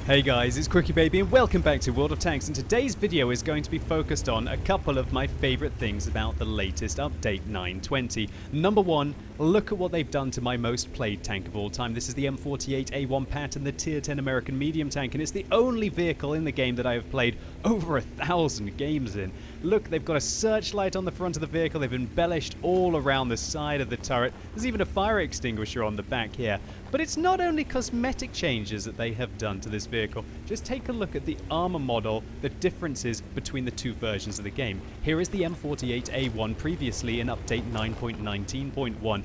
Hey guys, it's QuickyBaby and welcome back to World of Tanks, and today's video is going to be focused on a couple of my favourite things about the latest update 920. Number one, look at what they've done to my most played tank of all time. This is the M48A1 pattern, the tier 10 American medium tank, and it's the only vehicle in the game that I have played over 1,000 games in. Look, they've got a searchlight on the front of the vehicle, they've embellished all around the side of the turret, there's even a fire extinguisher on the back here. But it's not only cosmetic changes that they have done to this vehicle. Just take a look at the armor model, the differences between the two versions of the game. Here is the M48A1 previously in update 9.19.1.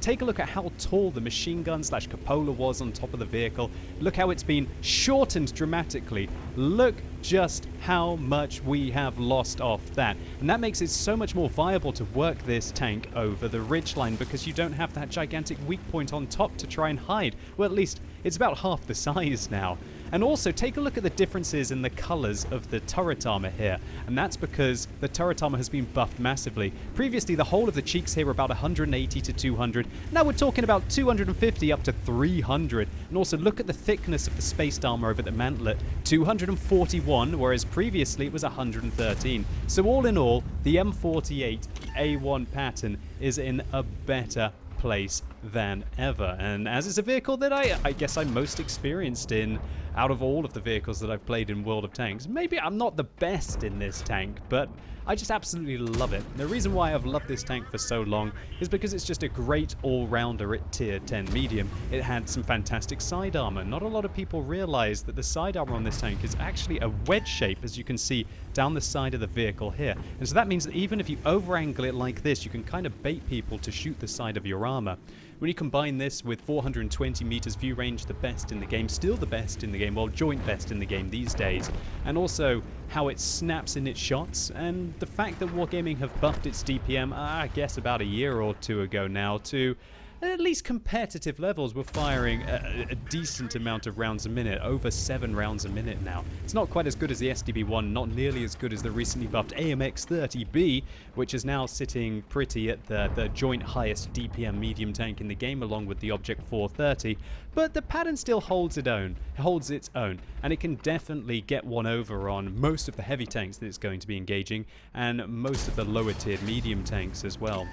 Take a look at how tall the machine gun / cupola was on top of the vehicle. Look how it's been shortened dramatically. Look just how much we have lost off that. And that makes it so much more viable to work this tank over the ridgeline because you don't have that gigantic weak point on top to try and hide. Well, at least it's about half the size now. And also take a look at the differences in the colours of the turret armour here, and that's because the turret armour has been buffed massively. Previously the whole of the cheeks here were about 180 to 200, now we're talking about 250 up to 300. And also look at the thickness of the spaced armour over the mantlet, 241, whereas previously it was 113. So all in all, the M48A1 pattern is in a better place than ever, and as it's a vehicle that I guess I'm most experienced in out of all of the vehicles that I've played in World of Tanks. Maybe I'm not the best in this tank, but I just absolutely love it. The reason why I've loved this tank for so long is because it's just a great all-rounder at tier 10 medium. It had some fantastic side armor. Not a lot of people realize that the side armor on this tank is actually a wedge shape, as you can see down the side of the vehicle here. And so that means that even if you over-angle it like this, you can kind of bait people to shoot the side of your armor. When you combine this with 420 meters view range, the best in the game, still the best in the game, well, joint best in the game these days, and also how it snaps in its shots, and the fact that Wargaming have buffed its DPM, I guess about a year or two ago now, to at least competitive levels. We're firing a decent amount of rounds a minute, over 7 rounds a minute now. It's not quite as good as the SDB1, not nearly as good as the recently buffed AMX-30B, which is now sitting pretty at the joint highest DPM medium tank in the game, along with the Object 430, but the pattern still holds its own, and it can definitely get one over on most of the heavy tanks that it's going to be engaging, and most of the lower tiered medium tanks as well.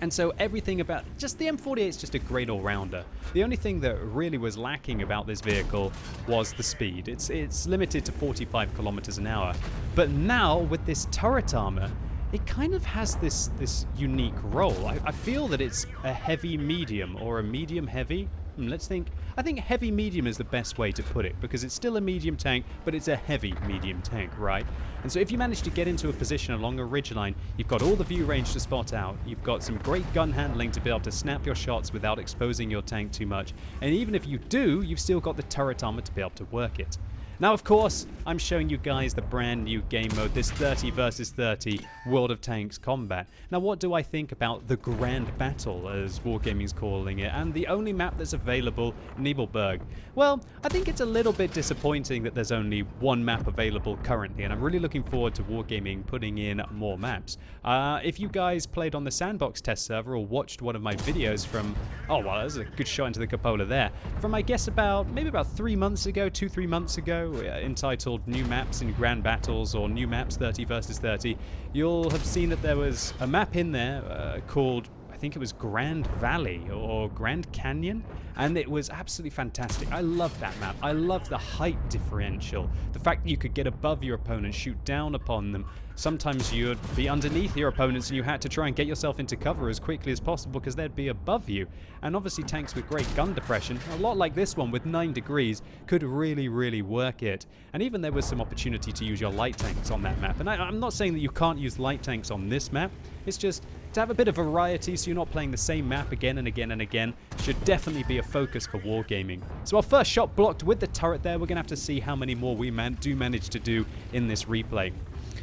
And so everything about just the M48 is just a great all-rounder. The only thing that really was lacking about this vehicle was the speed. It's limited to 45 kilometers an hour. But now with this turret armor, it kind of has this unique role. I feel that it's a heavy medium or a medium heavy. Let's think. I think heavy medium is the best way to put it, because it's still a medium tank, but it's a heavy medium tank, right? And so if you manage to get into a position along a ridgeline, you've got all the view range to spot out, you've got some great gun handling to be able to snap your shots without exposing your tank too much, and even if you do, you've still got the turret armor to be able to work it. Now, of course, I'm showing you guys the brand new game mode, this 30 versus 30 World of Tanks combat. Now, what do I think about the Grand Battle, as Wargaming's calling it, and the only map that's available, Nebelberg? Well, I think it's a little bit disappointing that there's only one map available currently, and I'm really looking forward to Wargaming putting in more maps. If you guys played on the Sandbox test server or watched one of my videos from, oh, well, there's a good shot into the cupola there, from I guess maybe about 3 months ago, 2-3 months ago, entitled New Maps in Grand Battles or New Maps 30 versus 30, you'll have seen that there was a map in there called, I think it was Grand Valley or Grand Canyon, and it was absolutely fantastic. I love that map. I love the height differential, the fact that you could get above your opponent, shoot down upon them. Sometimes you'd be underneath your opponents and you had to try and get yourself into cover as quickly as possible because they'd be above you. And obviously tanks with great gun depression, a lot like this one with 9 degrees, could really, really work it. And even there was some opportunity to use your light tanks on that map. And I'm not saying that you can't use light tanks on this map, it's just to have a bit of variety so you're not playing the same map again and again and again should definitely be a focus for Wargaming. So our first shot blocked with the turret there. We're going to have to see how many more we do manage to do in this replay.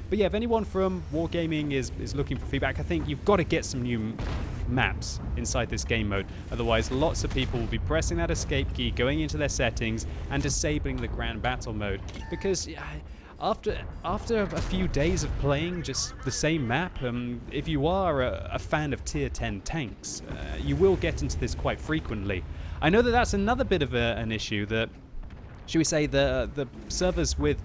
But yeah, if anyone from Wargaming is looking for feedback, I think you've got to get some new maps inside this game mode. Otherwise, lots of people will be pressing that escape key, going into their settings, and disabling the Grand Battle mode. Because after a few days of playing just the same map, if you are a fan of tier 10 tanks, you will get into this quite frequently. I know that that's another bit of an issue, that should we say, the servers with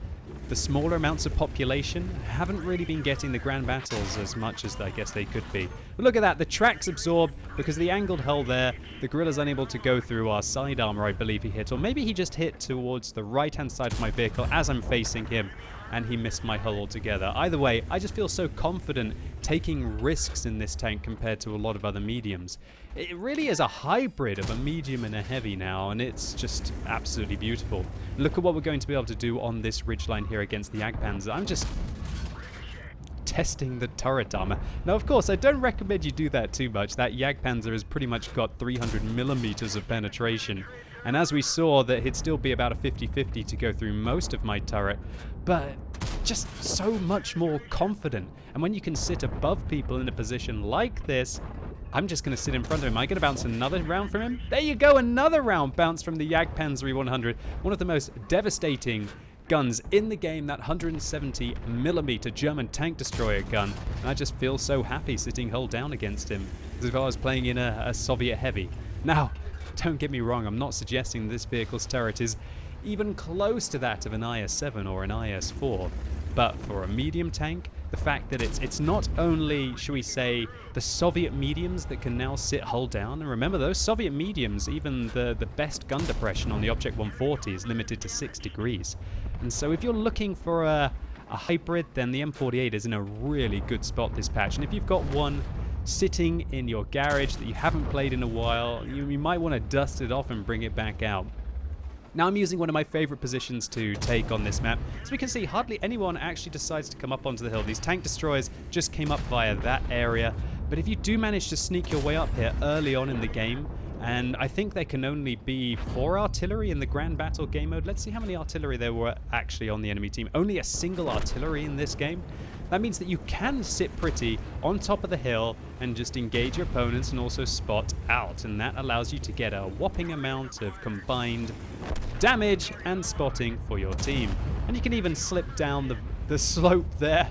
the smaller amounts of population haven't really been getting the grand battles as much as I guess they could be. But look at that, the tracks absorb because of the angled hull there. The gorilla's unable to go through our side armor, I believe he hit, or maybe he just hit towards the right-hand side of my vehicle as I'm facing him, and he missed my hull altogether. Either way, I just feel so confident taking risks in this tank compared to a lot of other mediums. It really is a hybrid of a medium and a heavy now, and it's just absolutely beautiful. Look at what we're going to be able to do on this ridgeline here against the Jagdpanzer. I'm just testing the turret armor. Now, of course, I don't recommend you do that too much. That Jagdpanzer has pretty much got 300 millimeters of penetration. And as we saw, that it'd still be about a 50-50 to go through most of my turret, but just so much more confident. And when you can sit above people in a position like this, I'm just going to sit in front of him. Am I going to bounce another round from him? There you go, another round bounced from the Jagdpanzer E100, one of the most devastating guns in the game, that 170mm German tank destroyer gun. And I just feel so happy sitting hull down against him, as if I was playing in a Soviet heavy. Now, don't get me wrong, I'm not suggesting this vehicle's turret is even close to that of an IS-7 or an IS-4, but for a medium tank, the fact that it's not only, shall we say, the Soviet mediums that can now sit hull down, and remember those Soviet mediums, even the best gun depression on the Object 140 is limited to 6 degrees. And so if you're looking for a hybrid, then the M48 is in a really good spot this patch. And if you've got one sitting in your garage that you haven't played in a while, you might want to dust it off and bring it back out. Now I'm using one of my favorite positions to take on this map. As we can see, hardly anyone actually decides to come up onto the hill. These tank destroyers just came up via that area. But if you do manage to sneak your way up here early on in the game, and I think there can only be 4 artillery in the Grand Battle game mode. Let's see how many artillery there were actually on the enemy team. Only a single artillery in this game. That means that you can sit pretty on top of the hill and just engage your opponents and also spot out. And that allows you to get a whopping amount of combined damage and spotting for your team. And you can even slip down the slope there.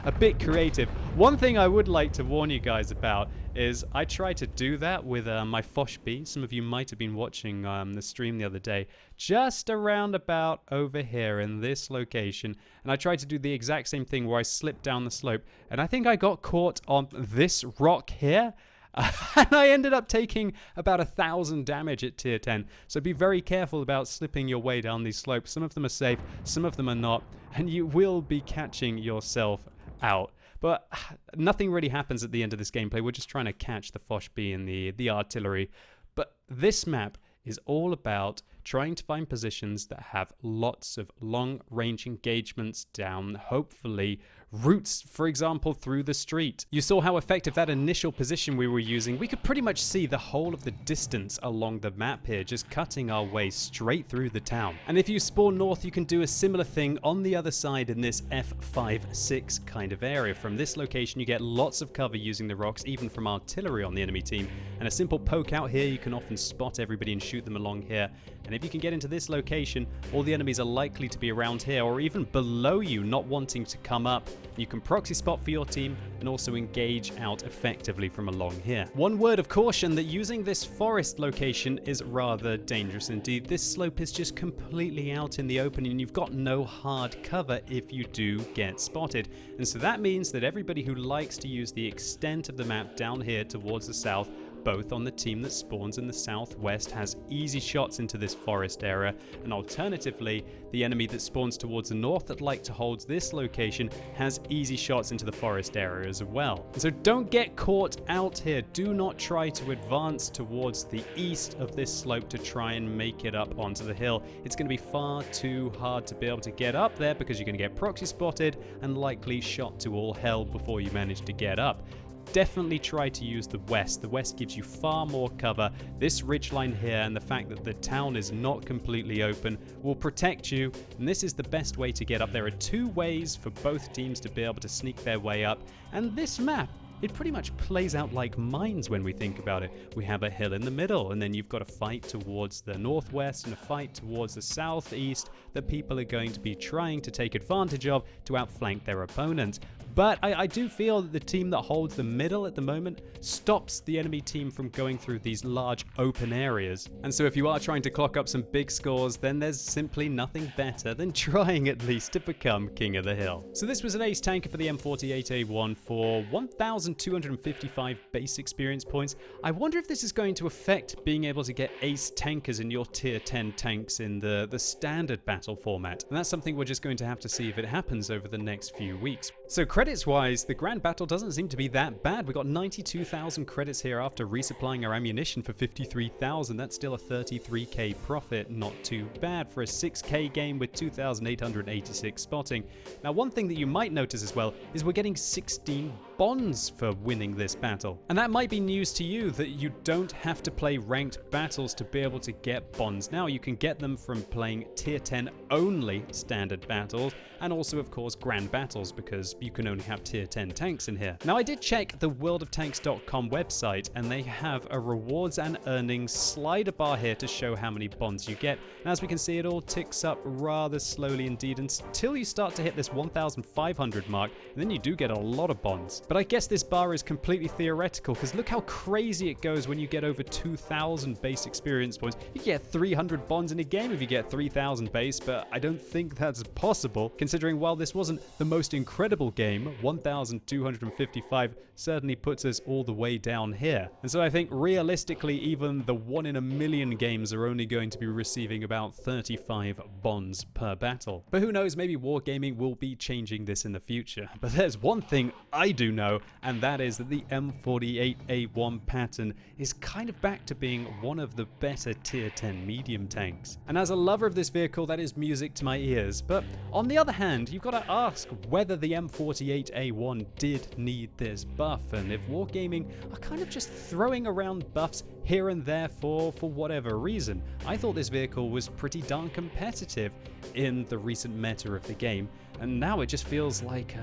A bit creative. One thing I would like to warn you guys about is I tried to do that with my Foch B. Some of you might have been watching the stream the other day, just around about over here in this location. And I tried to do the exact same thing where I slipped down the slope. And I think I got caught on this rock here. And I ended up taking about 1,000 damage at tier 10. So be very careful about slipping your way down these slopes. Some of them are safe, some of them are not. And you will be catching yourself out. But nothing really happens at the end of this gameplay. We're just trying to catch the Foch B and the artillery. But this map is all about trying to find positions that have lots of long-range engagements down, hopefully, routes, for example, through the street. You saw how effective that initial position we were using. We could pretty much see the whole of the distance along the map here, just cutting our way straight through the town. And if you spawn north, you can do a similar thing on the other side in this F5-6 kind of area. From this location, you get lots of cover using the rocks, even from artillery on the enemy team. And a simple poke out here, you can often spot everybody and shoot them along here. And if you can get into this location, all the enemies are likely to be around here or even below you, not wanting to come up. You can proxy spot for your team and also engage out effectively from along here. One word of caution, that using this forest location is rather dangerous indeed. This slope is just completely out in the open and you've got no hard cover if you do get spotted. And so that means that everybody who likes to use the extent of the map down here towards the south, both on the team that spawns in the southwest, has easy shots into this forest area, and alternatively, the enemy that spawns towards the north that like to hold this location has easy shots into the forest area as well. So don't get caught out here. Do not try to advance towards the east of this slope to try and make it up onto the hill. It's going to be far too hard to be able to get up there because you're going to get proxy spotted and likely shot to all hell before you manage to get up. Definitely try to use the west. The west gives you far more cover. This ridgeline here and the fact that the town is not completely open will protect you, and this is the best way to get up. There are 2 ways for both teams to be able to sneak their way up, and this map it pretty much plays out like mines when we think about it. We have a hill in the middle, and then you've got a fight towards the northwest and a fight towards the southeast that people are going to be trying to take advantage of to outflank their opponents. But I do feel that the team that holds the middle at the moment stops the enemy team from going through these large open areas. And so if you are trying to clock up some big scores, then there's simply nothing better than trying at least to become King of the Hill. So this was an ace tanker for the M48A1 for 1,255 base experience points. I wonder if this is going to affect being able to get ace tankers in your tier 10 tanks in the standard battle format. And that's something we're just going to have to see if it happens over the next few weeks. So credits wise, the Grand Battle doesn't seem to be that bad. We got 92,000 credits here after resupplying our ammunition for 53,000. That's still a 33k profit. Not too bad for a 6k game with 2,886 spotting. Now, one thing that you might notice as well is we're getting 16 bonds for winning this battle. And that might be news to you, that you don't have to play ranked battles to be able to get bonds. Now you can get them from playing tier 10 only standard battles, and also of course grand battles, because you can only have tier 10 tanks in here. Now I did check the worldoftanks.com website, and they have a rewards and earnings slider bar here to show how many bonds you get. And as we can see, it all ticks up rather slowly indeed until you start to hit this 1,500 mark, and then you do get a lot of bonds. But I guess this bar is completely theoretical, because look how crazy it goes when you get over 2,000 base experience points. You get 300 bonds in a game if you get 3,000 base, but I don't think that's possible, considering while this wasn't the most incredible game, 1,255 certainly puts us all the way down here. And so I think realistically, even the 1 in a million games are only going to be receiving about 35 bonds per battle. But who knows, maybe Wargaming will be changing this in the future. But there's one thing I do know, and that is that the M48A1 pattern is kind of back to being one of the better tier 10 medium tanks. And as a lover of this vehicle, that is music to my ears. But on the other hand, you've got to ask whether the M48A1 did need this buff, and if Wargaming are kind of just throwing around buffs here and there for whatever reason. I thought this vehicle was pretty darn competitive in the recent meta of the game, and now it just feels like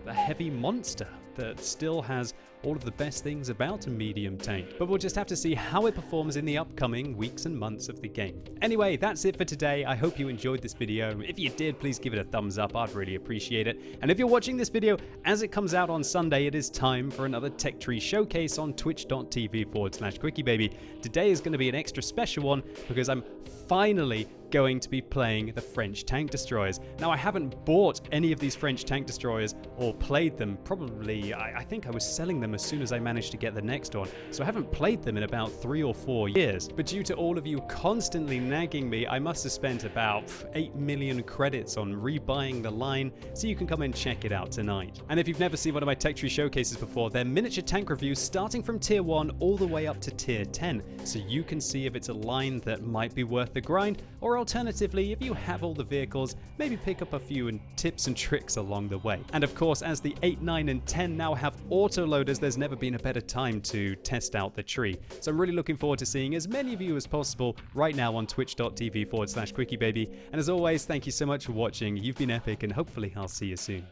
a heavy monster that still has all of the best things about a medium tank. But we'll just have to see how it performs in the upcoming weeks and months of the game. Anyway, that's it for today. I hope you enjoyed this video. If you did, please give it a thumbs up. I'd really appreciate it. And if you're watching this video as it comes out on Sunday, it is time for another Tech Tree showcase on twitch.tv/QuickyBaby. Today is going to be an extra special one because I'm finally going to be playing the French tank destroyers. Now, I haven't bought any of these French tank destroyers or played them. Probably, I think I was selling them as soon as I managed to get the next one. So I haven't played them in about 3 or 4 years. But due to all of you constantly nagging me, I must have spent about 8 million credits on rebuying the line, so you can come and check it out tonight. And if you've never seen one of my Tech Tree showcases before, they're miniature tank reviews starting from tier 1 all the way up to tier 10, so you can see if it's a line that might be worth the grind, or alternatively, if you have all the vehicles, maybe pick up a few tips and tricks along the way. And of course, as the 8, 9, and 10 now have autoloaders, there's never been a better time to test out the tree. So I'm really looking forward to seeing as many of you as possible right now on twitch.tv/QuickyBaby. And as always, thank you so much for watching. You've been epic, and hopefully I'll see you soon.